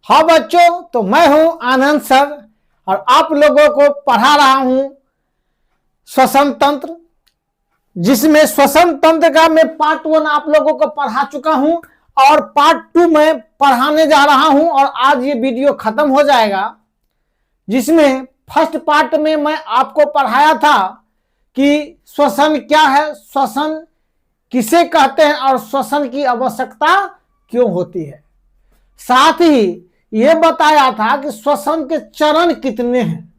हाँ बच्चों, तो मैं हूं आनंद सर और आप लोगों को पढ़ा रहा हूं श्वसन तंत्र, जिसमें श्वसन तंत्र का मैं पार्ट 1 आप लोगों को पढ़ा चुका हूं और पार्ट 2 में पढ़ाने जा रहा हूं और आज ये वीडियो खत्म हो जाएगा। जिसमें फर्स्ट पार्ट में मैं आपको पढ़ाया था कि श्वसन क्या है, श्वसन किसे कहते हैं और श्वसन की आवश्यकता क्यों होती है। साथ ही यह बताया था कि श्वसन के चरण कितने हैं।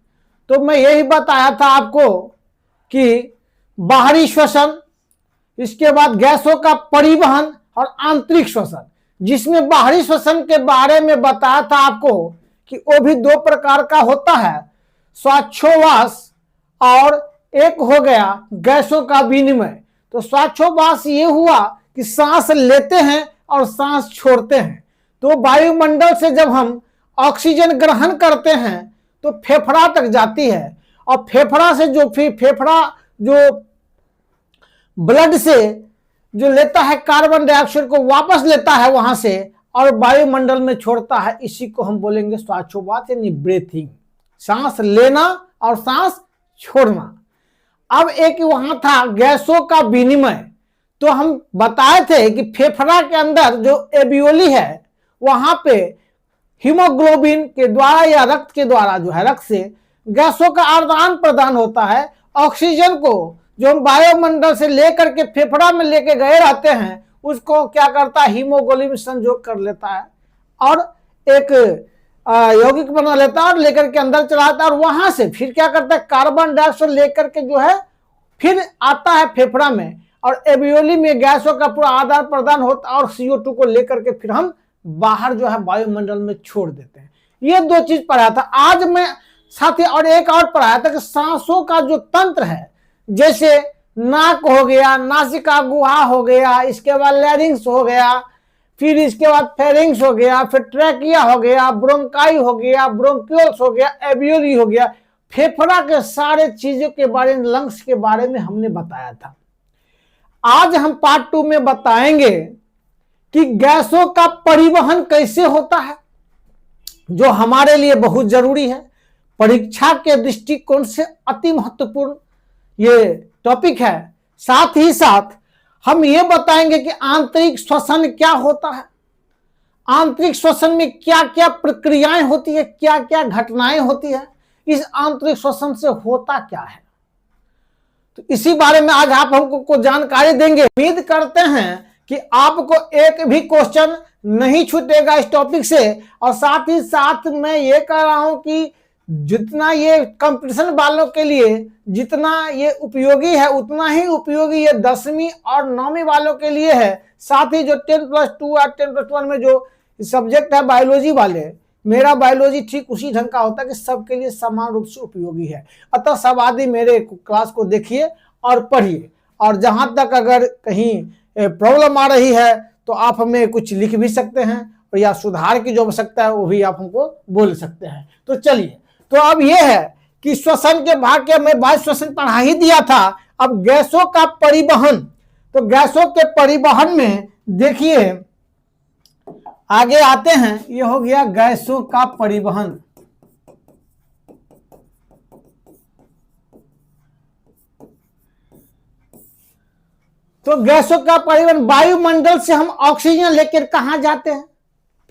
तो मैं यही बताया था आपको कि बाहरी श्वसन, इसके बाद गैसों का परिवहन और आंतरिक श्वसन, जिसमें बाहरी श्वसन के बारे में बताया था आपको कि वो भी 2 प्रकार का होता है, श्वासोच्छ्वास और एक हो गया गैसों का विनिमय। तो श्वासोच्छ्वास ये हुआ कि सांस लेते हैं और सांस छोड़ते हैं। तो वायुमंडल से जब हम ऑक्सीजन ग्रहण करते हैं तो फेफड़ा तक जाती है और फेफड़ा से जो फिर फेफड़ा जो ब्लड से जो लेता है कार्बन डाइऑक्साइड को वापस लेता है वहां से और वायुमंडल में छोड़ता है। इसी को हम बोलेंगे श्वासोच्छ्वास यानी ब्रीथिंग, सांस लेना और सांस छोड़ना। अब एक वहां था गैसों का विनिमय। तो हम बताए थे कि फेफड़ा के अंदर जो एल्वियोली है वहां पे हीमोग्लोबिन के द्वारा या रक्त के द्वारा जो है रक्त से गैसों का आदान प्रदान होता है। ऑक्सीजन को जो हम वायुमंडल से लेकर के फेफड़ा में लेके गए रहते हैं उसको क्या करता है, हीमोग्लोबिन संयोग कर लेता है और एक यौगिक बना लेता है और लेकर के अंदर चलाता है और वहां से फिर क्या करता है, कार्बन डाइऑक्साइड लेकर के जो है फिर आता है फेफड़ा में और एल्वियोली में गैसों का पूरा आदान प्रदान होता है और CO2 को लेकर के फिर हम बाहर जो है वायुमंडल में छोड़ देते हैं। ये 2 चीज पढ़ाया था। आज मैं साथ ही और एक और पढ़ाया था कि सांसों का जो तंत्र है, जैसे नाक हो गया, नासिका गुहा हो गया, इसके बाद लैरिंग्स हो गया, फिर इसके बाद फेरिंग्स हो गया, फिर ट्रैकिया हो गया, ब्रोंकाई हो गया, ब्रोंक्यूल्स हो गया, एल्वियोली हो गया। फेफड़ा के सारे चीजों के बारे में, लंग्स के बारे में हमने बताया था। आज हम पार्ट 2 में बताएंगे कि गैसों का परिवहन कैसे होता है, जो हमारे लिए बहुत जरूरी है। परीक्षा के दृष्टिकोण से अति महत्वपूर्ण ये टॉपिक है। साथ ही साथ हम ये बताएंगे कि आंतरिक श्वसन क्या होता है, आंतरिक श्वसन में क्या क्या प्रक्रियाएं होती है, क्या क्या घटनाएं होती है, इस आंतरिक श्वसन से होता क्या है। तो इसी बारे में आज आप हमको जानकारी देंगे। उम्मीद करते हैं कि आपको एक भी क्वेश्चन नहीं छूटेगा इस टॉपिक से। और साथ ही साथ मैं ये कह रहा हूं कि जितना ये कंपटीशन वालों के लिए जितना ये उपयोगी है उतना ही उपयोगी ये 10वीं और 9वीं वालों के लिए है। साथ ही जो 10+2 और 10+1 में जो सब्जेक्ट है बायोलॉजी वाले, मेरा बायोलॉजी ठीक उसी ढंग का होता है कि सबके लिए समान रूप से उपयोगी है। अतः सब आदमी मेरे क्लास को देखिए और पढ़िए। और जहां तक अगर कहीं प्रॉब्लम आ रही है तो आप हमें कुछ लिख भी सकते हैं और या सुधार की जो आवश्यकता है वो भी आप हमको बोल सकते हैं। तो चलिए, तो अब ये है कि श्वसन के भाग के मैं वायु श्वसन पढ़ा ही दिया था। अब गैसों का परिवहन, तो गैसों के परिवहन में देखिए आगे आते हैं। ये हो गया गैसों का परिवहन। तो गैसों का परिवहन, वायुमंडल से हम ऑक्सीजन लेकर कहां जाते हैं,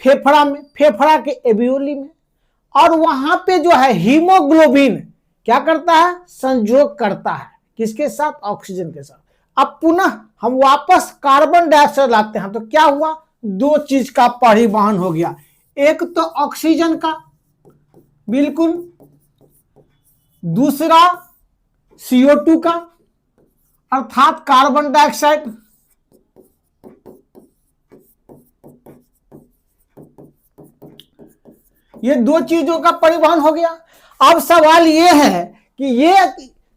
फेफड़ा में, फेफड़ा के एल्वियोली में। और वहां पे जो है हीमोग्लोबिन क्या करता है, संयोग करता है किसके साथ, ऑक्सीजन के साथ। अब पुनः हम वापस कार्बन डाइऑक्साइड लाते हैं। तो क्या हुआ, 2 चीज का परिवहन हो गया। एक तो ऑक्सीजन का बिल्कुल, दूसरा CO2 का अर्थात कार्बन डाइऑक्साइड। ये 2 चीजों का परिवहन हो गया। अब सवाल ये है कि ये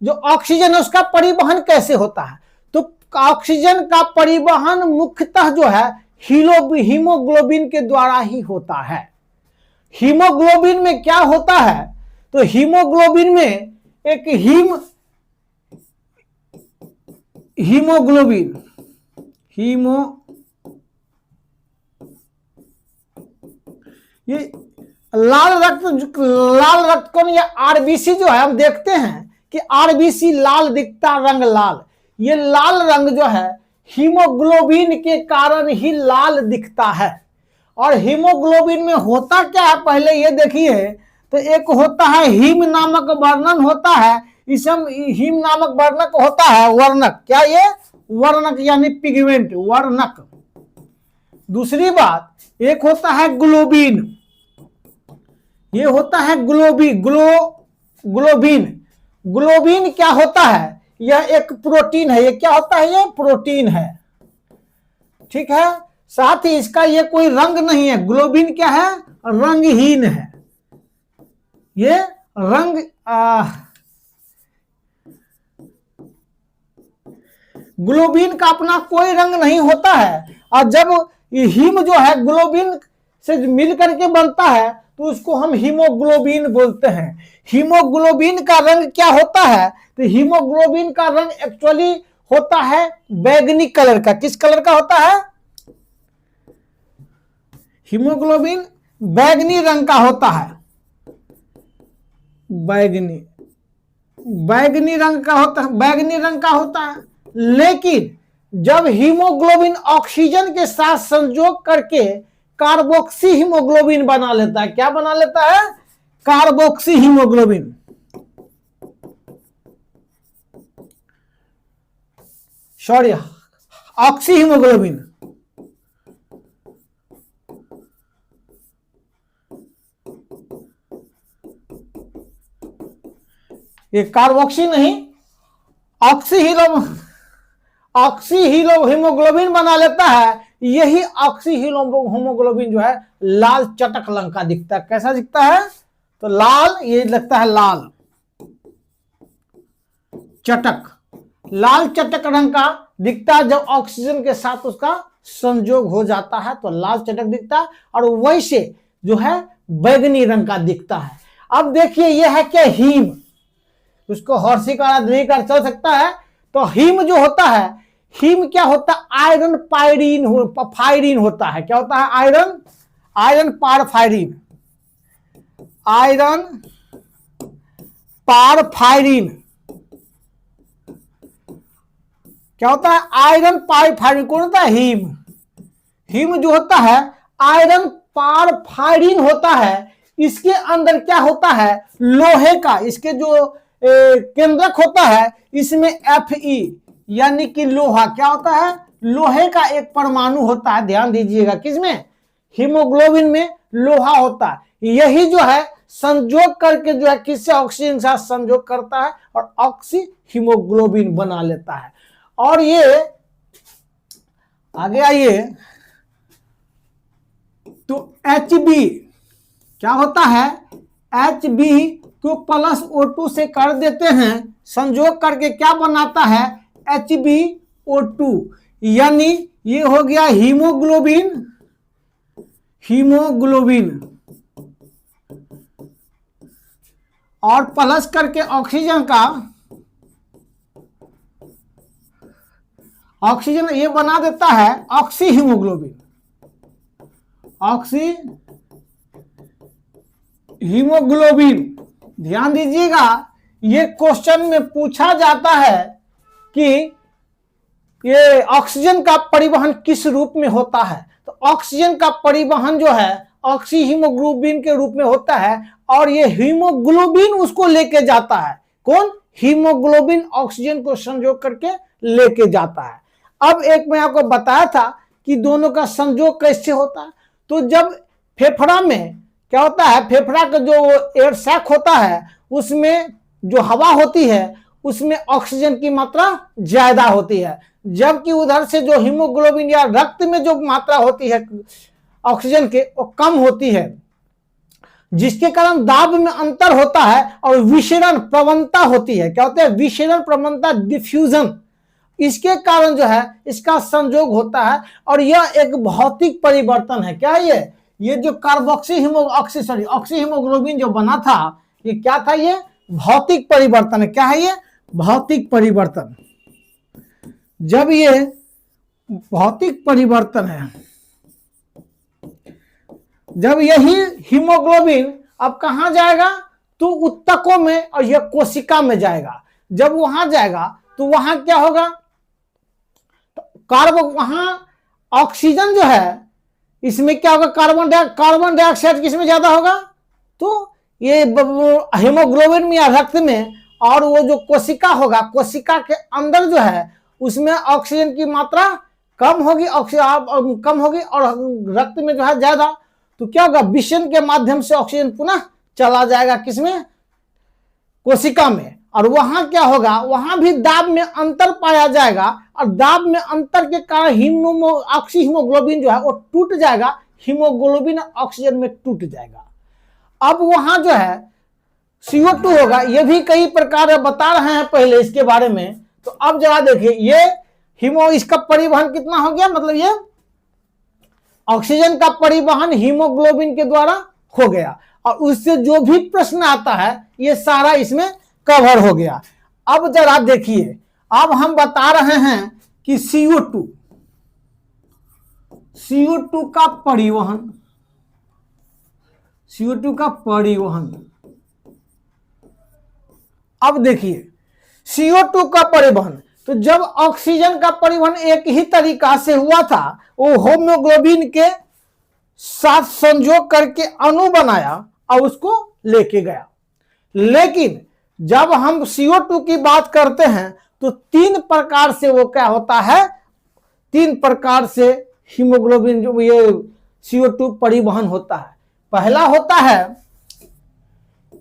जो ऑक्सीजन है उसका परिवहन कैसे होता है। तो ऑक्सीजन का परिवहन मुख्यतः जो है हीमोग्लोबिन के द्वारा ही होता है। हीमोग्लोबिन में क्या होता है, तो हीमोग्लोबिन में एक हीमोग्लोबिन ये लाल रक्त कौन, ये आरबीसी जो है, हम देखते हैं कि आरबीसी लाल दिखता, रंग लाल। ये लाल रंग जो है हीमोग्लोबिन के कारण ही लाल दिखता है। और हीमोग्लोबिन में होता क्या है पहले ये देखिए, तो एक होता है हीम नामक वर्णन होता है, इसम हीम नामक वर्णक होता है, वर्णक, क्या ये वर्णक यानी पिगमेंट, वर्णक। दूसरी बात एक होता है ग्लोबिन, ये होता है ग्लोबिन। ग्लोबिन क्या होता है, यह एक प्रोटीन है। ये क्या होता है, ये प्रोटीन है, ठीक है। साथ ही इसका ये कोई रंग नहीं है, ग्लोबिन क्या है, रंगहीन है। ये रंग ग्लोबिन का अपना कोई रंग नहीं होता है। और जब हीम जो है ग्लोबिन से मिल करके बनता है तो उसको हम हीमोग्लोबिन बोलते हैं। हीमोग्लोबिन का रंग क्या होता है, तो हीमोग्लोबिन का रंग एक्चुअली होता है बैगनी कलर का। किस कलर का होता है, हीमोग्लोबिन बैगनी रंग का होता है, बैगनी रंग का होता है, बैगनी रंग का होता है। लेकिन जब हीमोग्लोबिन ऑक्सीजन के साथ संयोग करके कार्बोक्सी हीमोग्लोबिन बना लेता है, क्या बना लेता है, carboxy haemoglobin, sorry oxy haemoglobin. ये कार्बोक्सी नहीं, ऑक्सी हीमोग्लोबिन बना लेता है। यही ऑक्सी हीमोग्लोबिन जो है लाल चटक रंग का दिखता है। कैसा दिखता है, तो लाल, ये लगता है लाल चटक, लाल चटक रंग का दिखता है। जब ऑक्सीजन के साथ उसका संयोग हो जाता है तो लाल चटक दिखता है, और वैसे जो है बैगनी रंग का दिखता है। अब देखिए यह है क्या, हीम, उसको हर्षी का नहीं कर चल सकता है। तो हीम जो होता है, हीम क्या होता है, आयरन फायरीन होता है। क्या होता है, आयरन पारफायरिन, आयरन पारफायरिन। क्या होता है, आयरन पारफायरिन। कौन होता है, हीम जो होता है आयरन पारफायरिन होता है। इसके अंदर क्या होता है, लोहे का, इसके जो केंद्रक होता है इसमें Fe यानी कि लोहा, क्या होता है, लोहे का एक परमाणु होता है। ध्यान दीजिएगा, किसमें, हीमोग्लोबिन में लोहा होता है। यही जो है संयोग करके जो है किससे, ऑक्सीजन के साथ संयोग करता है और ऑक्सी हीमोग्लोबिन बना लेता है। और ये आगे आइए, तो Hb क्या होता है, Hb को प्लस O2 से कर देते हैं, संयोग करके क्या बनाता है, HbO2, यानी ये हो गया हीमोग्लोबिन, और प्लस करके ऑक्सीजन ये बना देता है ऑक्सी हीमोग्लोबिन। ध्यान दीजिएगा, ये क्वेश्चन में पूछा जाता है कि ये ऑक्सीजन का परिवहन किस रूप में होता है। तो ऑक्सीजन का परिवहन जो है ऑक्सी हीमोग्लोबिन के रूप में होता है, और ये हीमोग्लोबिन उसको लेके जाता है। कौन, हीमोग्लोबिन ऑक्सीजन को संयोग करके लेके जाता है। अब एक मैं आपको बताया था कि दोनों का संयोग कैसे होता है। तो जब फेफड़ा में क्या होता है, फेफड़ा का जो एयर सैक होता है उसमें जो हवा होती है उसमें ऑक्सीजन की मात्रा ज्यादा होती है, जबकि उधर से जो हीमोग्लोबिन या रक्त में जो मात्रा होती है ऑक्सीजन के वो कम होती है, जिसके कारण दाब में अंतर होता है और विषरण प्रवणता होती है। क्या होता है, विषरण प्रवणता, डिफ्यूजन, इसके कारण जो है इसका संयोग होता है। और यह एक भौतिक परिवर्तन है। क्या है ये जो ऑक्सी हीमोग्लोबिन जो बना था, ये क्या था, ये भौतिक परिवर्तन है। क्या है ये, भौतिक परिवर्तन। जब ये भौतिक परिवर्तन है जब यही हीमोग्लोबिन अब कहां जाएगा, तो उत्तकों में और यह कोशिका में जाएगा। जब वहां जाएगा तो वहां क्या होगा, तो कार्बन, वहां ऑक्सीजन जो है इसमें क्या होगा, कार्बन डाइऑक्साइड किसमें ज्यादा होगा, तो ये हीमोग्लोबिन में या रक्त में, और वो जो कोशिका होगा, कोशिका के अंदर जो है उसमें ऑक्सीजन की मात्रा कम होगी, ऑक्सीजन कम होगी, और रक्त में जो है ज्यादा। तो क्या होगा, विषन के माध्यम से ऑक्सीजन पुनः चला जाएगा किसमें, कोशिका में, और वहां क्या होगा, वहां भी दाब में अंतर पाया जाएगा, और दाब में अंतर के कारण ऑक्सी हीमोग्लोबिन जो है वो टूट जाएगा, हीमोग्लोबिन ऑक्सीजन में टूट जाएगा। अब वहां जो है CO2 होगा, ये भी कई प्रकार बता रहे हैं पहले इसके बारे में। तो अब जरा देखिए, ये इसका परिवहन कितना हो गया, मतलब ये ऑक्सीजन का परिवहन हीमोग्लोबिन के द्वारा हो गया, और उससे जो भी प्रश्न आता है ये सारा इसमें कवर हो गया। अब जरा देखिए, अब हम बता रहे हैं कि CO2 का परिवहन, CO2 का परिवहन। अब देखिए CO2 का परिवहन, तो जब ऑक्सीजन का परिवहन एक ही तरीका से हुआ था, वो हीमोग्लोबिन के साथ संयोग करके अणु बनाया और उसको लेके गया। लेकिन जब हम CO2 की बात करते हैं तो 3 प्रकार से वो क्या होता है, 3 प्रकार से हीमोग्लोबिन जो ये CO2 परिवहन होता है। पहला होता है,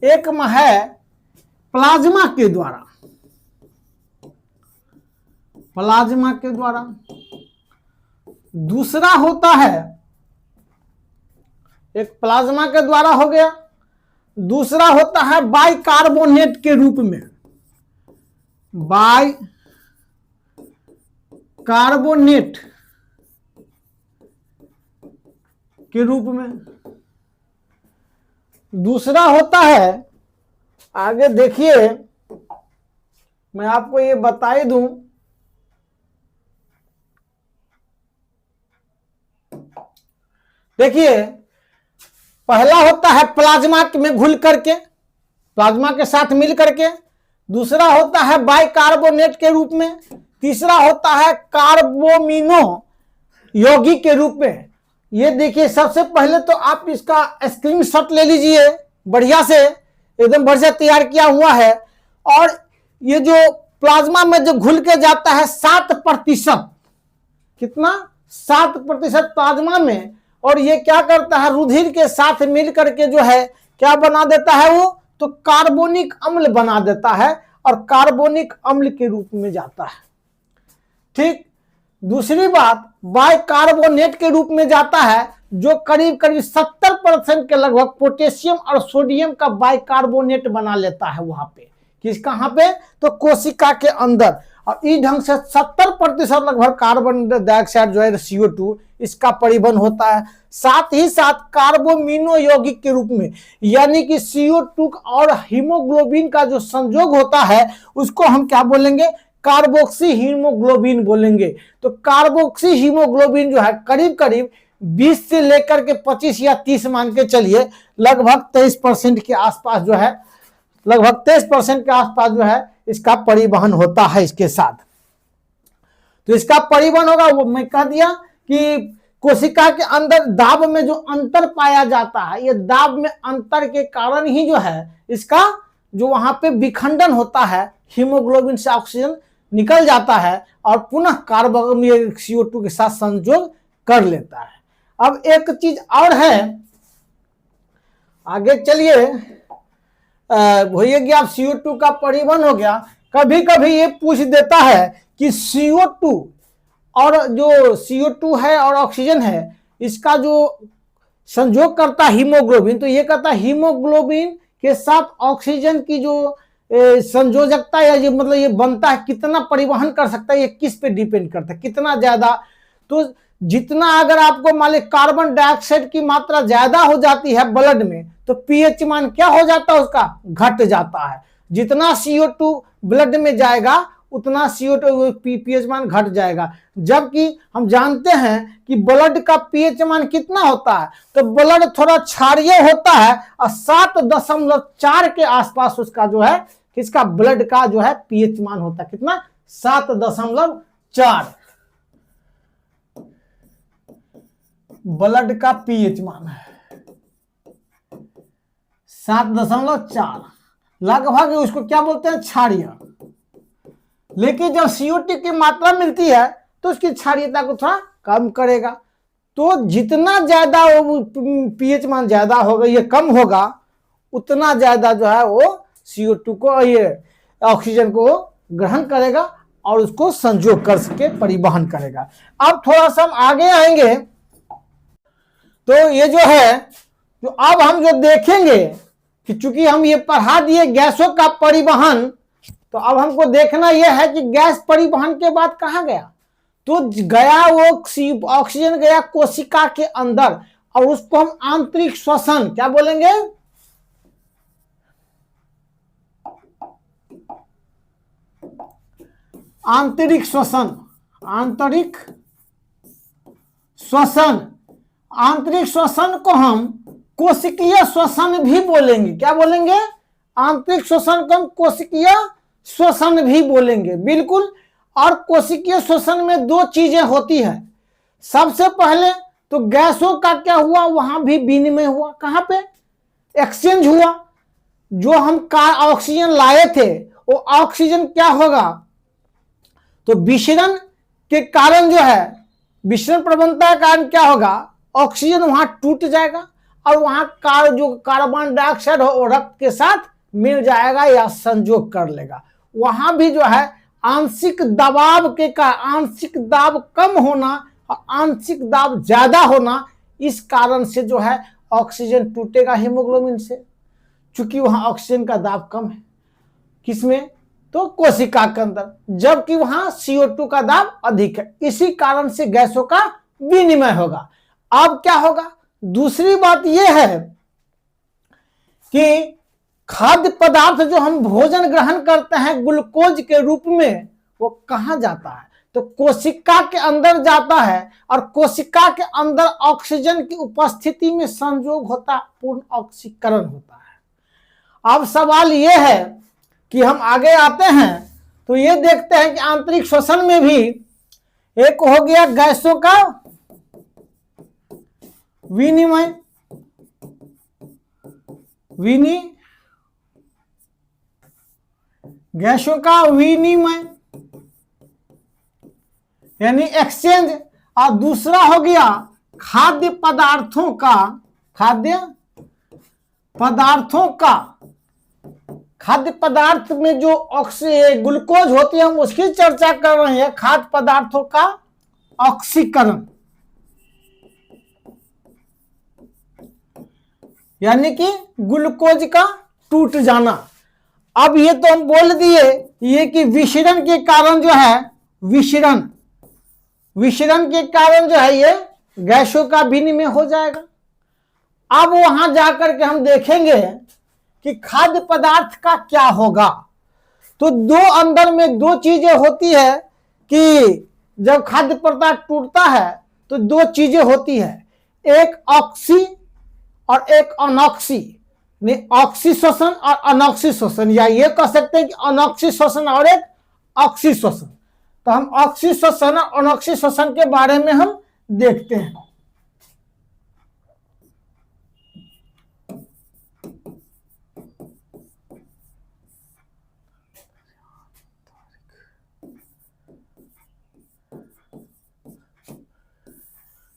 एक में है प्लाज्मा के द्वारा, प्लाज्मा के द्वारा। दूसरा होता है, एक प्लाज्मा के द्वारा हो गया, दूसरा होता है बाइकार्बोनेट के रूप में, बाइकार्बोनेट के रूप में। दूसरा होता है, आगे देखिए मैं आपको ये बता ही दूं, देखिए पहला होता है प्लाज्मा में घुल करके, प्लाज्मा के साथ मिल करके। दूसरा होता है बाइकार्बोनेट के रूप में। तीसरा होता है कार्बोमिनो यौगिक के रूप में। ये देखिए, सबसे पहले तो आप इसका स्क्रीनशॉट ले लीजिए, बढ़िया से एकदम बढ़िया तैयार किया हुआ है। और ये जो प्लाज्मा में जो घुल के जाता है 7%, कितना, 7% प्लाज्मा में, और ये क्या करता है, रुधिर के साथ मिल करके जो है क्या बना देता है, वो तो कार्बोनिक अम्ल बना देता है, और कार्बोनिक अम्ल के रूप में जाता है। ठीक। दूसरी बात, बाइकार्बोनेट के रूप में जाता है, जो करीब करीब 70% के लगभग पोटेशियम और सोडियम का बाइकार्बोनेट बना लेता है वहां पे, कहां पे, तो कोशिका के अंदर। और इस ढंग से 70% लगभग कार्बन डाइऑक्साइड जो है CO2 इसका परिवहन होता है। साथ ही साथ कार्बोमिनो यौगिक के रूप में, यानी कि CO2 और हीमोग्लोबिन का जो संयोग होता है उसको हम क्या बोलेंगे, कार्बोक्सी हीमोग्लोबिन बोलेंगे। तो कार्बोक्सी हीमोग्लोबिन जो है करीब करीब 20 से लेकर के 25 या 30 मान के चलिए, लगभग 23% के आसपास जो है, लगभग 23% के आसपास जो है इसका परिवहन होता है इसके साथ। तो इसका परिवहन होगा, वो मैं कह दिया कि कोशिका के अंदर दाब में जो अंतर पाया जाता है, ये दाब में अंतर के कारण ही जो है इसका जो वहां पे विखंडन होता है, हीमोग्लोबिन से ऑक्सीजन निकल जाता है और पुनः कार्बन CO2 के साथ संयोग कर लेता है। अब एक चीज और है, आगे चलिए, भैया कि आप CO2 का परिवहन हो गया। कभी कभी ये पूछ देता है कि CO2 और जो CO2 है और ऑक्सीजन है, इसका जो संयोग करता है हीमोग्लोबिन, तो ये कहता है हीमोग्लोबिन के साथ ऑक्सीजन की जो संयोजकता या ये मतलब ये बनता है, कितना परिवहन कर सकता है, ये किस पे डिपेंड करता है, कितना ज्यादा। तो जितना अगर आपको मान ली कार्बन डाइऑक्साइड की मात्रा ज्यादा हो जाती है ब्लड में, तो पीएच मान क्या हो जाता है उसका, घट जाता है। जितना CO2 ब्लड में जाएगा उतना CO2 पीएच मान घट जाएगा। जबकि हम जानते हैं कि ब्लड का पीएच मान कितना होता है, तो ब्लड थोड़ा क्षारीय होता है और 7.4 के आसपास उसका जो है, किसका, ब्लड का जो है पीएच मान होता है, कितना, 7.4 ब्लड का पीएच मान है, 7.4 लगभग उसको क्या बोलते हैं, क्षारीय। लेकिन जब CO2 की मात्रा मिलती है तो उसकी क्षारीयता को थोड़ा कम करेगा। तो जितना ज्यादा वो पीएच मान ज्यादा होगा, ये कम होगा, उतना ज्यादा जो है वो CO2 को, ये ऑक्सीजन को ग्रहण करेगा और उसको संयोग कर सके, परिवहन करेगा। अब थोड़ा सा हम आगे आएंगे तो ये जो है, तो अब हम जो देखेंगे कि चूंकि हम ये पढ़ा दिए गैसों का परिवहन, तो अब हमको देखना यह है कि गैस परिवहन के बाद कहां गया, तो गया वो ऑक्सीजन गया कोशिका के अंदर, और उसको हम आंतरिक श्वसन क्या बोलेंगे, आंतरिक श्वसन, आंतरिक श्वसन, आंतरिक श्वसन को हम कोशिकीय श्वसन भी बोलेंगे। क्या बोलेंगे, आंतरिक श्वसन को हम कोशिकीय श्वसन भी बोलेंगे, बिल्कुल। और कोशिकीय श्वसन में दो चीजें होती है। सबसे पहले तो गैसों का क्या हुआ, वहां भी विनिमय हुआ, कहां पे, एक्सचेंज हुआ। जो हम ऑक्सीजन लाए थे वो ऑक्सीजन क्या होगा, तो विषरण के कारण जो है, विषरण प्रवणता के कारण क्या होगा, ऑक्सीजन वहां टूट जाएगा और वहां जो कार्बन डाइऑक्साइड हो रक्त के साथ मिल जाएगा या संयोग कर लेगा। वहां भी जो है आंशिक दबाव के कारण, आंशिक दाब कम होना और आंशिक दाब ज्यादा होना, इस कारण से जो है ऑक्सीजन टूटेगा हीमोग्लोबिन से, चूंकि वहां ऑक्सीजन का दाब कम है, किसमें, तो कोशिका के अंदर, जबकि वहां CO2 का दाब अधिक है। इसी कारण से गैसों का विनिमय होगा। अब क्या होगा, दूसरी बात यह है कि खाद्य पदार्थ जो हम भोजन ग्रहण करते हैं ग्लूकोज के रूप में, वो कहां जाता है, तो कोशिका के अंदर जाता है, और कोशिका के अंदर ऑक्सीजन की उपस्थिति में संयोग होता है, पूर्ण ऑक्सीकरण होता है। अब सवाल यह है कि हम आगे आते हैं तो ये देखते हैं कि आंतरिक श्वसन में भी एक हो गया गैसों का विनिमय, गैसों का विनिमय यानी एक्सचेंज, और दूसरा हो गया खाद्य पदार्थों का, खाद्य पदार्थ में जो ग्लूकोज होती है, हम उसकी चर्चा कर रहे हैं, खाद्य पदार्थों का ऑक्सीकरण, यानी कि ग्लूकोज का टूट जाना। अब ये तो हम बोल दिए ये कि विषरण के कारण जो है, विषरण के कारण जो है ये गैसों का विनिमय हो जाएगा। अब वहां जाकर के हम देखेंगे कि खाद्य पदार्थ का क्या होगा। तो अंदर में दो चीजें होती है कि जब खाद्य पदार्थ टूटता है तो दो चीजें होती है, एक ऑक्सी और एक अनॉक्सी, ऑक्सी श्वसन और अनॉक्सी श्वसन, या ये कह सकते हैं कि अनॉक्सी श्वसन और एक ऑक्सी श्वसन। तो हम ऑक्सी श्वसन और अनॉक्सी श्वसन के बारे में हम देखते हैं।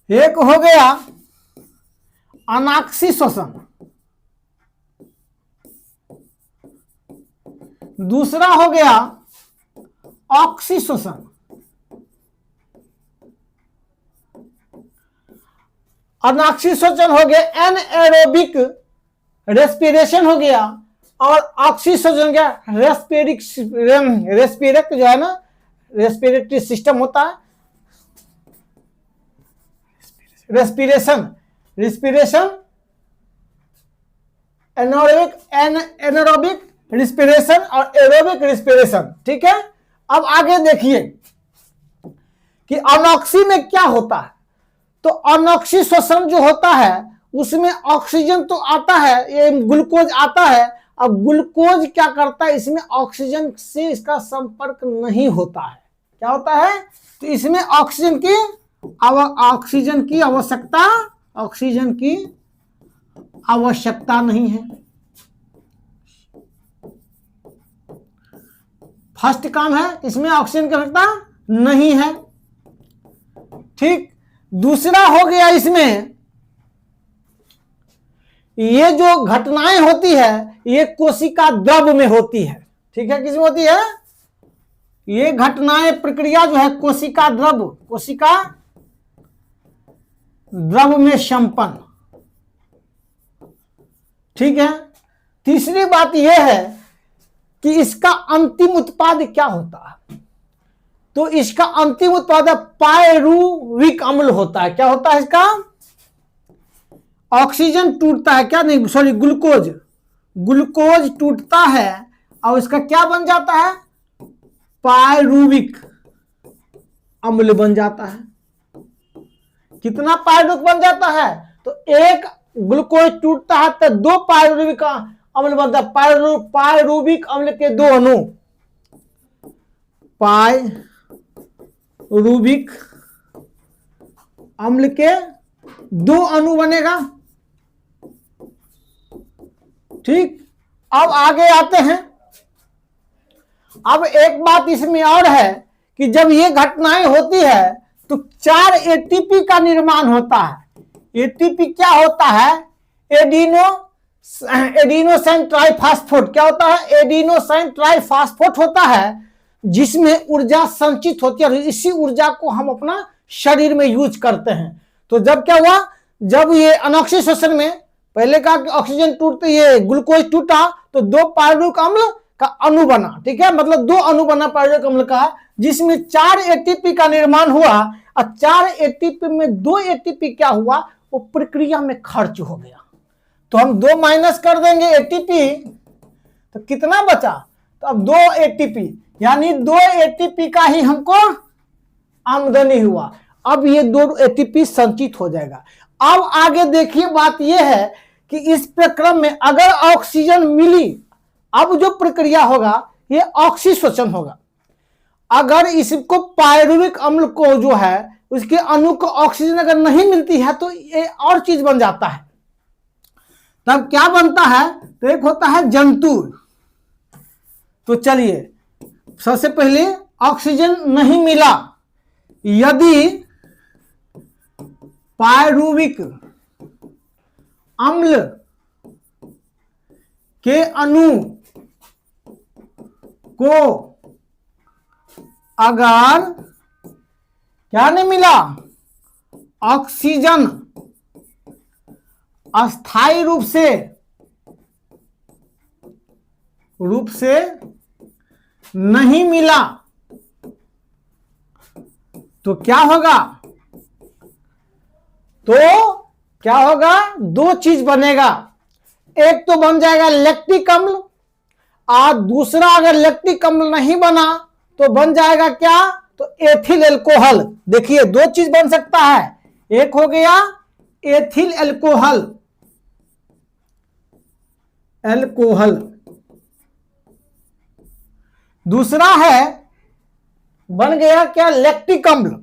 एक हो गया अनाक्सी श्वसन, दूसरा हो गया ऑक्सी श्वसन। अनाक्सी श्वसन हो गया एनएरोबिक रेस्पिरेशन हो गया, और ऑक्सी श्वसन क्या, रेस्पिरेट जो है ना, रेस्पिरेटरी सिस्टम होता है, रिस्पिरेशन एनारोबिक रिस्पिरेशन और एरोबिक रिस्पिरेशन, ठीक है। अब आगे देखिए कि अनॉक्सी में क्या होता है। तो अनॉक्सी श्वसन जो होता है उसमें ऑक्सीजन तो आता है, ये ग्लूकोज आता है। अब ग्लूकोज क्या करता है, इसमें ऑक्सीजन से इसका संपर्क नहीं होता है। क्या होता है, तो इसमें ऑक्सीजन की आवश्यकता नहीं है। फर्स्ट काम है, इसमें ऑक्सीजन की आवश्यकता नहीं है। ठीक, दूसरा हो गया, इसमें ये जो घटनाएं होती है ये कोशिका द्रव में होती है। ठीक है, किसमें होती है, ये घटनाएं प्रक्रिया जो है कोशिका द्रव में संपन्न। ठीक है, तीसरी बात यह है कि इसका अंतिम उत्पाद क्या होता है, तो इसका अंतिम उत्पाद पायरुविक अम्ल होता है। क्या होता है इसका, ऑक्सीजन टूटता है, क्या नहीं सॉरी ग्लूकोज टूटता है और इसका क्या बन जाता है, पायरुविक अम्ल बन जाता है। कितना पायरुविक बन जाता है, तो एक ग्लूकोज टूटता है तो 2 पायरुविक अम्ल बनता है। पायरुविक अम्ल के 2 अणु, पायरुविक अम्ल के 2 अणु बनेगा। ठीक, अब आगे आते हैं। अब एक बात इसमें और है कि जब ये घटनाएं होती है तो 4 एटीपी का निर्माण होता है। एटीपी क्या होता है, एडिनोसाइन ट्राइफॉस्फेट। क्या होता है, एडिनोसाइन ट्राइफॉस्फेट होता है, जिसमें ऊर्जा संचित होती है और इसी ऊर्जा को हम अपना शरीर में यूज करते हैं। तो जब क्या हुआ, जब ये अनॉक्सी श्वसन में पहले कहा कि ऑक्सीजन टूटते, ये ग्लूकोज टूटा तो 2 पायरुविक अम्ल का अणु बना। ठीक है, मतलब 2 अणु बना पायरुविक अम्ल का, जिसमें 4 एटीपी का निर्माण हुआ और 4 एटीपी में 2 एटीपी क्या हुआ, वो प्रक्रिया में खर्च हो गया। तो हम 2 माइनस कर देंगे एटीपी, तो कितना बचा, तो अब 2 एटीपी, यानी 2 एटीपी का ही हमको आमदनी हुआ। अब ये 2 एटीपी संचित हो जाएगा। अब आगे देखिए, बात यह है कि इस प्रक्रम में अगर ऑक्सीजन मिली, अब जो प्रक्रिया होगा ये ऑक्सीश्वसन होगा। अगर इसको पायरुविक अम्ल को जो है उसके अणु को ऑक्सीजन अगर नहीं मिलती है तो ये और चीज बन जाता है। तब क्या बनता है, तो एक होता है जंतु। तो चलिए, सबसे पहले ऑक्सीजन नहीं मिला, यदि पायरुविक अम्ल के अणु को अगर क्या नहीं मिला, ऑक्सीजन अस्थायी रूप से नहीं मिला, तो क्या होगा, दो चीज बनेगा। एक तो बन जाएगा लैक्टिक अम्ल, और दूसरा अगर लैक्टिक अम्ल नहीं बना तो बन जाएगा क्या, तो एथिल एल्कोहल। देखिए 2 चीज बन सकता है, एक हो गया एथिल एल्कोहल, दूसरा है बन गया क्या, लैक्टिक अम्ल।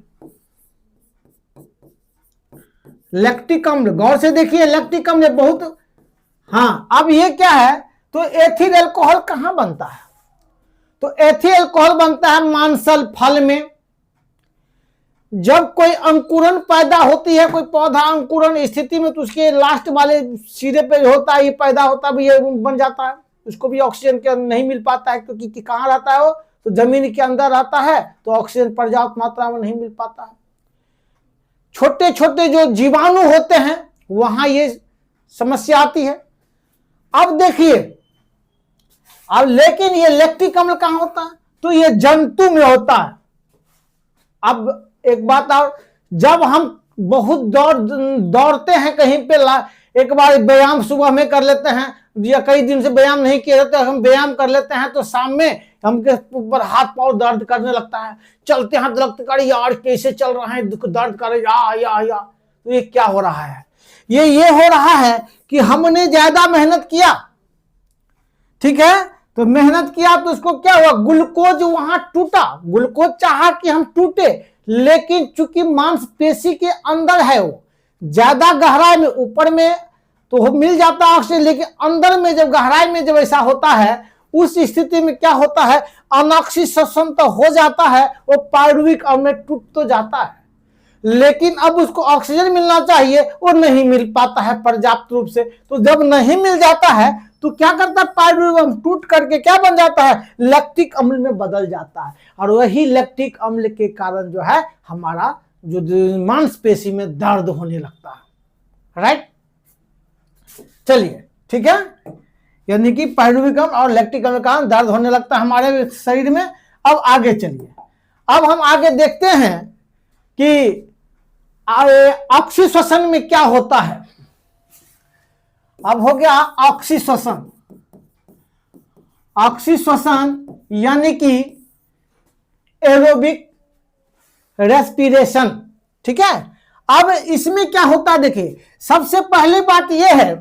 लैक्टिक अम्ल, गौर से देखिए, लैक्टिक अम्ल बहुत, हाँ अब ये क्या है, तो एथिल एल्कोहल कहां बनता है, तो एथिल एल्कोहल बनता है मांसल फल में। जब कोई अंकुरन पैदा होती है, कोई पौधा अंकुरन स्थिति में, तो उसके लास्ट वाले सिरे पे होता है, ये पैदा होता है, ये बन जाता है। उसको भी ऑक्सीजन के नहीं मिल पाता है, क्योंकि कहाँ रहता है वो, तो जमीन के अंदर रहता है, तो ऑक्सीजन पर्याप्त मात्रा में नहीं मिल पाता है। छोटे छोटे जो जीवाणु होते हैं वहां ये समस्या आती है। अब देखिए, अब लेकिन ये लैक्टिक अम्ल कहां होता है, तो ये जंतु में होता है। अब एक बात और, जब हम बहुत दौड़ते हैं कहीं पे, एक बार व्यायाम सुबह में कर लेते हैं, या कई दिन से व्यायाम नहीं किए रहते, हम व्यायाम कर लेते हैं तो शाम में हमके ऊपर हाथ पाँव दर्द करने लगता है, चलते हाथ लगते कर यार कैसे चल रहा है, दर्द करे या। तो ये क्या हो रहा है? ये हो रहा है कि हमने ज्यादा मेहनत किया, ठीक है, तो मेहनत किया तो उसको क्या हुआ, ग्लूकोज वहां टूटा, ग्लूकोज चाहा कि हम टूटे, लेकिन चूंकि मांसपेशी के अंदर है, वो ज्यादा गहराई में, ऊपर में तो मिल जाता है ऑक्सीजन, लेकिन अंदर में जब गहराई में जब ऐसा होता है, उस स्थिति में क्या होता है, अनऑक्सीजन तो हो जाता है, वो पायरुविक अम्ल में टूट तो जाता है, लेकिन अब उसको ऑक्सीजन मिलना चाहिए, वो नहीं मिल पाता है पर्याप्त रूप से। तो जब नहीं मिल जाता है तो क्या करता है, पायरुविक अम्ल टूट करके क्या बन जाता है, लैक्टिक अम्ल में बदल जाता है, और वही लैक्टिक अम्ल के कारण जो है हमारा जो मांसपेशी में दर्द होने लगता है। राइट, चलिए ठीक है, यानी कि पायरुविक अम्ल और लैक्टिक अम्ल के कारण दर्द होने लगता है हमारे शरीर में। अब आगे चलिए, अब हम आगे देखते हैं कि ऑक्सीश्वसन में क्या होता है। अब हो गया ऑक्सीश्वसन, ऑक्सीश्वसन यानी कि एरोबिक रेस्पिरेशन, ठीक है। अब इसमें क्या होता है, देखिए सबसे पहली बात यह है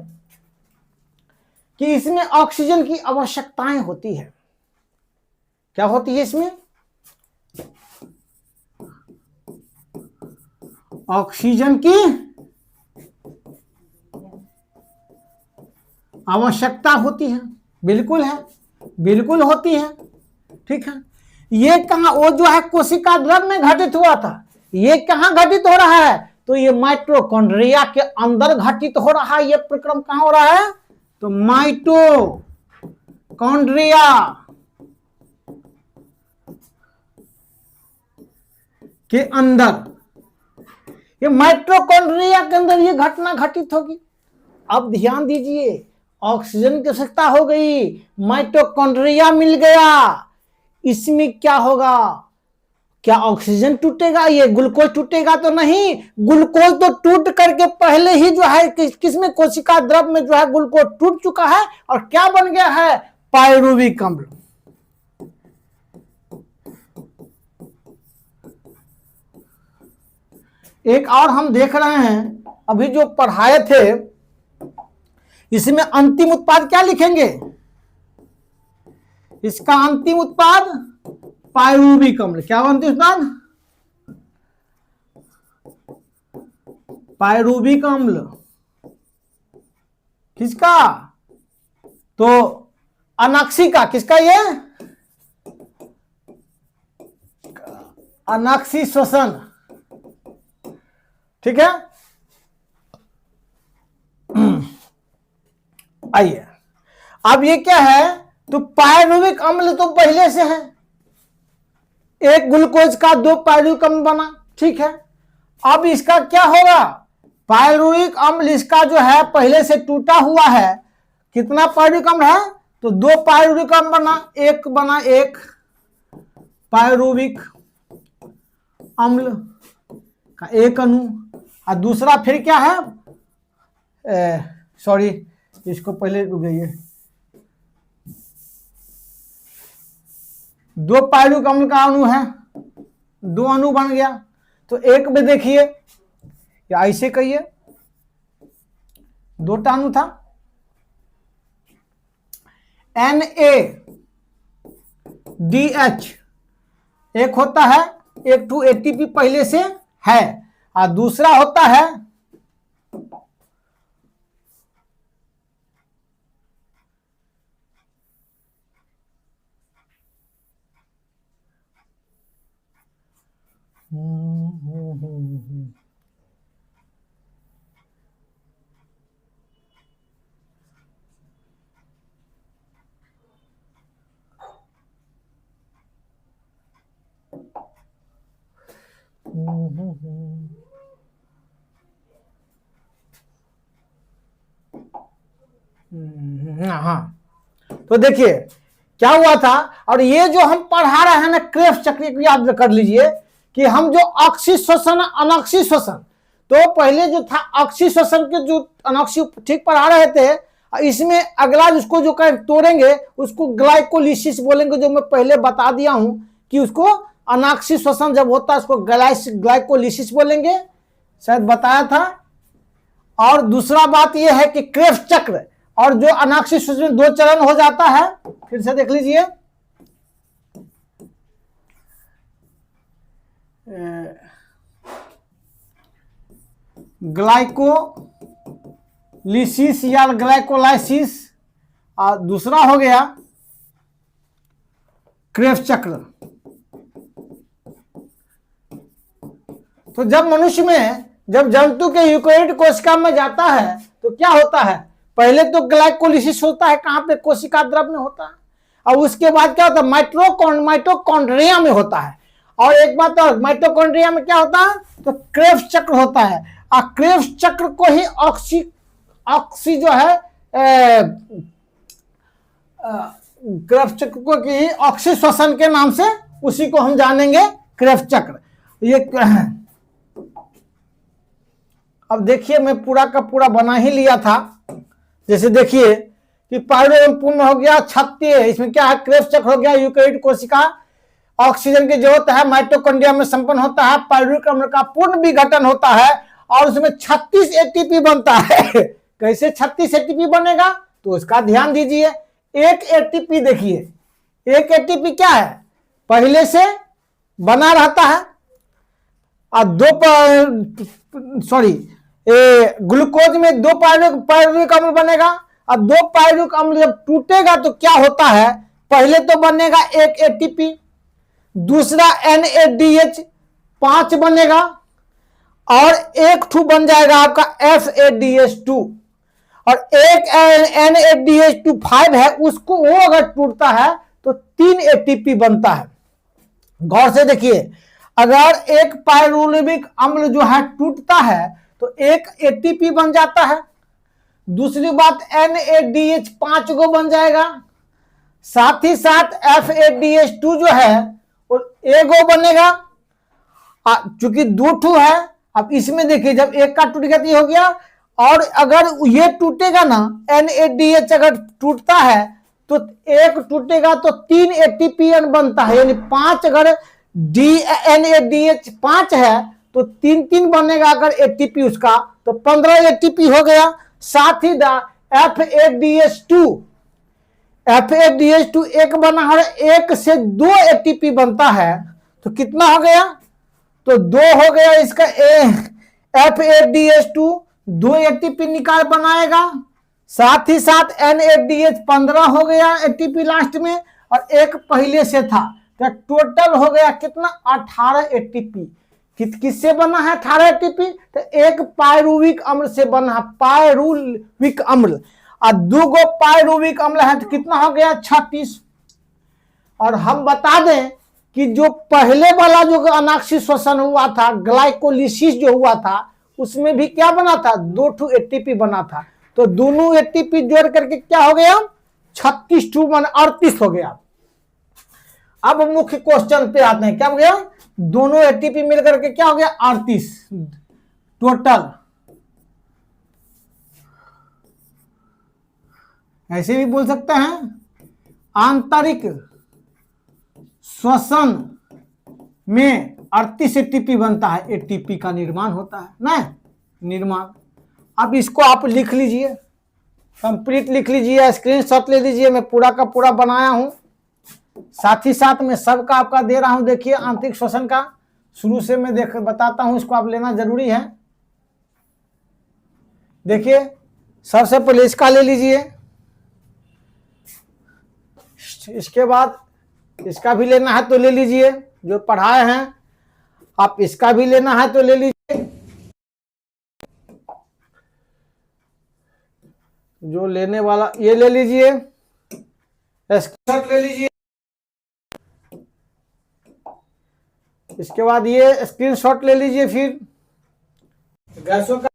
कि इसमें ऑक्सीजन की आवश्यकताएं होती है। क्या होती है इसमें, ऑक्सीजन की आवश्यकता होती है, बिल्कुल है, बिल्कुल होती है, ठीक है। ये कहां, वो जो है कोशिका द्रव में घटित हुआ था, ये कहां घटित हो रहा है, तो ये माइटोकॉन्ड्रिया के अंदर घटित हो रहा है। ये प्रक्रम कहां हो रहा है, तो माइटोकॉन्ड्रिया के अंदर, ये माइटोकॉन्ड्रिया के अंदर ये घटना घटित होगी। अब ध्यान दीजिए, ऑक्सीजन की आवश्यकता हो गई, माइटोकॉन्ड्रिया मिल गया, इसमें क्या होगा, क्या ऑक्सीजन टूटेगा, ये ग्लूकोज टूटेगा तो नहीं, ग्लूकोज तो टूट करके पहले ही जो है किसमें, कोशिका द्रव में जो है ग्लूकोज टूट चुका है, और क्या बन गया है, पायरुविक अम्ल। एक और हम देख रहे हैं, अभी जो पढ़ाए थे, इसमें अंतिम उत्पाद क्या लिखेंगे, इसका अंतिम उत्पाद पायरुविक अम्ल। क्या अंतिम उत्पाद, पायरुविक अम्ल। किसका, तो अनाक्सी का, किसका, ये अनाक्सी श्वसन, ठीक है। आइए, अब ये क्या है, तो पायरुविक अम्ल तो पहले से है, एक ग्लूकोज का 2 पायरुविक अम्ल बना, ठीक है। अब इसका क्या होगा, पायरुविक अम्ल इसका जो है पहले से टूटा हुआ है, कितना पायरुविक अम्ल है, तो 2 पायरुविक अम्ल बना, एक पायरुविक अम्ल का एक अणु, और दूसरा फिर क्या है, सॉरी इसको पहले रुक गई, 2 पायरुविक अम्ल का अणु है, 2 अणु बन गया। तो एक में देखिए, या ऐसे कहिए, 2 अणु था, NADH एक होता है, एक 2 ATP पहले से है, और दूसरा होता है हाँ, तो देखिए क्या हुआ था, और ये जो हम पढ़ा रहे हैं ना, क्रेब्स चक्र को याद कर लीजिए कि हम जो ऑक्सीश्वसन अनॉक्सीश्वसन, तो पहले जो था ऑक्सीश्वसन के जो अनॉक्सी ठीक पढ़ा रहे थे, और इसमें अगला जिसको जो तोड़ेंगे उसको ग्लाइकोलिसिस बोलेंगे, जो मैं पहले बता दिया हूं कि उसको अनाक्षी श्वसन जब होता है उसको ग्लाइकोलिसिस बोलेंगे, शायद बताया था। और दूसरा बात यह है कि क्रेब्स चक्र, और जो अनाक्षी श्वसन में 2 चरण हो जाता है, फिर से देख लीजिए। ग्लाइकोलिसिस या ग्लाइकोलाइसिस, और दूसरा हो गया क्रेब्स चक्र। तो जब मनुष्य में, जब जंतु के यूकेरियोटिक कोशिका में जाता है तो क्या होता है, पहले तो ग्लाइकोलिसिस होता है, कहां पे, कोशिका द्रव में होता है, और उसके बाद क्या होता है, माइटोकॉन्ड्रिया में होता है। और एक बात और, माइटोकॉन्ड्रिया में क्या होता है, तो क्रेब्स चक्र होता है, और क्रेब्स चक्र को ही ऑक्सी जो है क्रेब्स चक्र को की ऑक्सी श्वसन के नाम से, उसी को हम जानेंगे क्रेब्स चक्र। ये अब देखिए मैं पूरा का पूरा बना ही लिया था। जैसे देखिए कि पायरोम पूर्ण हो गया 36, इसमें क्या है, क्रेब्स चक्र हो गया, यूकेरियोटिक कोशिका ऑक्सीजन की जरूरत है, माइटोकॉन्ड्रिया में संपन्न होता है, पायरुविक अम्ल का पूर्ण विघटन होता है, और उसमें 36 एटीपी बनता है। कैसे 36 एटीपी बनेगा, तो उसका ध्यान दीजिए। एक एटीपी देखिए, एक एटीपी क्या है, पहले से बना रहता है, और ग्लूकोज में 2 पायरुविक अम्ल बनेगा, और 2 पायरुविक अम्ल जब टूटेगा तो क्या होता है, पहले तो बनेगा एक एटीपी, दूसरा NADH 5 बनेगा, और एक ठू बन जाएगा आपका FADH2, और एक NADH2 5 है, उसको वो अगर टूटता है तो 3 एटीपी बनता है। गौर से देखिए, अगर एक पायरुविक अम्ल जो है टूटता है तो एक एटीपी बन जाता है, दूसरी बात NADH 5 को बन जाएगा, साथ ही साथ FADH2 जो है वो एगो बनेगा, चूंकि 2 ठू है। अब इसमें देखिए जब एक का टूट गया तो ये हो गया, और अगर ये टूटेगा ना, NADH अगर टूटता है तो एक टूटेगा तो 3 एटीपी बनता है, यानी 5 अगर NADH 5 है तो 3 बनेगा अगर एटीपी उसका, तो 15 एटीपी हो गया। साथ ही FADH2 एक बना है, एक से 2 एटीपी बनता है, तो कितना हो गया, तो 2 हो गया इसका। FADH2 2 एटीपी निकाल बनाएगा, साथ ही साथ NADH 15 हो गया एटीपी लास्ट में, और एक पहले से था, तो टोटल हो गया कितना, 18 एटीपी। किससे बना है 18 एटीपी, तो एक पायरुविक अम्ल से बना है, पायरुविक अम्ल, और 2 गो पायरुविक अम्ल है तो कितना हो गया, 36। और हम बता दें कि जो पहले वाला जो अनाक्षी श्वसन हुआ था, ग्लाइकोलिसिस जो हुआ था, उसमें भी क्या बना था, 2 ठू एटीपी बना था, तो दोनों एटीपी जोड़ करके क्या हो गया, 36 ठू 38 हो गया। अब मुख्य क्वेश्चन पे आते हैं, क्या हो गया, दोनों एटीपी मिलकर के क्या हो गया, 38 टोटल। ऐसे भी बोल सकते हैं, आंतरिक श्वसन में 38 एटीपी बनता है, एटीपी का निर्माण होता है ना, निर्माण। अब इसको आप लिख लीजिए, कंप्लीट लिख लीजिए, स्क्रीनशॉट ले लीजिए, मैं पूरा का पूरा बनाया हूं, साथ ही साथ मैं सबका आपका दे रहा हूं। देखिए आंतरिक श्वसन का शुरू से मैं बताता हूं, इसको आप लेना जरूरी है। देखिए सबसे पहले इसका ले लीजिए, इसके बाद इसका भी लेना है तो ले लीजिए, जो पढ़ाए हैं। आप इसका भी लेना है तो ले लीजिए, जो लेने वाला ये ले लीजिए, स्क्रीनशॉट ले लीजिए। इसके बाद ये स्क्रीनशॉट ले लीजिए, फिर गैसों का,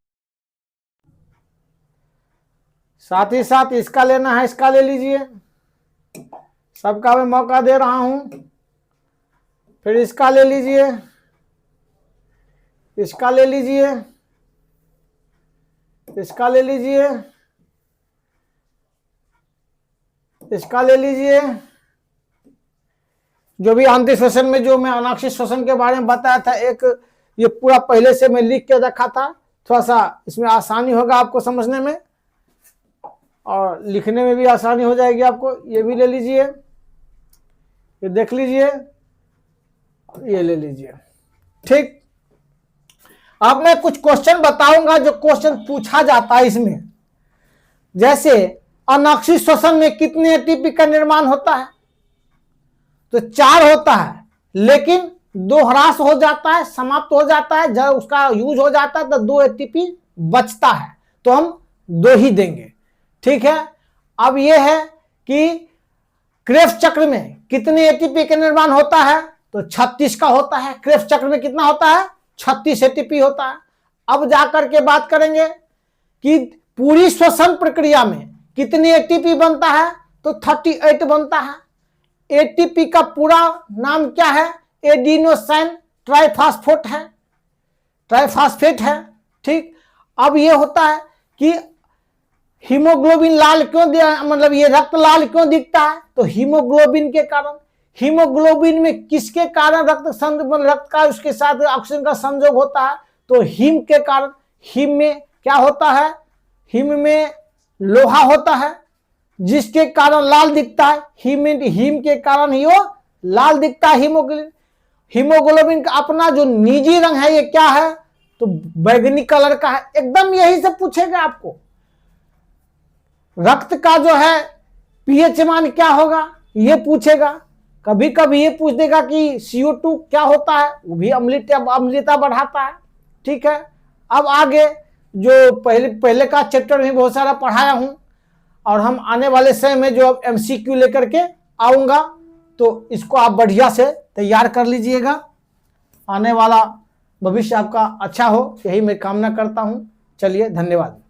साथ ही साथ इसका लेना है, इसका ले लीजिए, सबका मैं मौका दे रहा हूं। फिर इसका ले लीजिए, इसका ले लीजिए, इसका ले लीजिए, इसका ले लीजिए। जो भी आंतरिक श्वसन में जो मैं अनाक्षिक श्वसन के बारे में बताया था, एक ये पूरा पहले से मैं लिख के रखा था, थोड़ा सा इसमें आसानी होगा आपको समझने में और लिखने में भी आसानी हो जाएगी आपको। ये भी ले लीजिए, ये देख लीजिए, ये ले लीजिए। ठीक, अब मैं कुछ क्वेश्चन बताऊंगा जो क्वेश्चन पूछा जाता है इसमें। जैसे अनाक्षिक श्वसन में कितने एटीपी का निर्माण होता है? तो 4 होता है, लेकिन 2 ह्रास हो जाता है, समाप्त हो जाता है, जब उसका यूज हो जाता है तो 2 एटीपी बचता है, तो हम 2 ही देंगे। ठीक है, अब यह है कि क्रेब्स चक्र में कितने एटीपी का निर्माण होता है? तो 36 का होता है। क्रेब्स चक्र में कितना होता है? 36 एटीपी होता है। अब जाकर के बात करेंगे कि पूरी श्वसन प्रक्रिया में कितनी एटीपी बनता है? तो 38 बनता है। एटीपी का पूरा नाम क्या है? एडिनोसाइन ट्राइफॉस्फेट है, ट्राइफॉस्फेट है। ठीक, अब ये होता है कि हीमोग्लोबिन लाल क्यों मतलब ये रक्त लाल क्यों दिखता है? तो हीमोग्लोबिन के कारण। हीमोग्लोबिन में किसके कारण रक्त का उसके साथ ऑक्सीजन का संयोग होता है? तो हीम के कारण। हीम में क्या होता है? हीम में लोहा होता है, जिसके कारण लाल दिखता है। हीम के कारण ही वो लाल दिखता है हीमोग्लोबिन। हीमोग्लोबिन का अपना जो निजी रंग है ये क्या है? तो बैगनी कलर का है। एकदम यही से पूछेगा आपको। रक्त का जो है पीएच मान क्या होगा ये पूछेगा। कभी कभी ये पूछ देगा कि CO2 क्या होता है, वो भी अम्लता बढ़ाता है। ठीक है, अब आगे जो पहले का चैप्टर में बहुत सारा पढ़ाया हूं और हम आने वाले समय में जो MCQ लेकर के आऊंगा, तो इसको आप बढ़िया से तैयार कर लीजिएगा। आने वाला भविष्य आपका अच्छा हो, यही मैं कामना करता हूं। चलिए, धन्यवाद।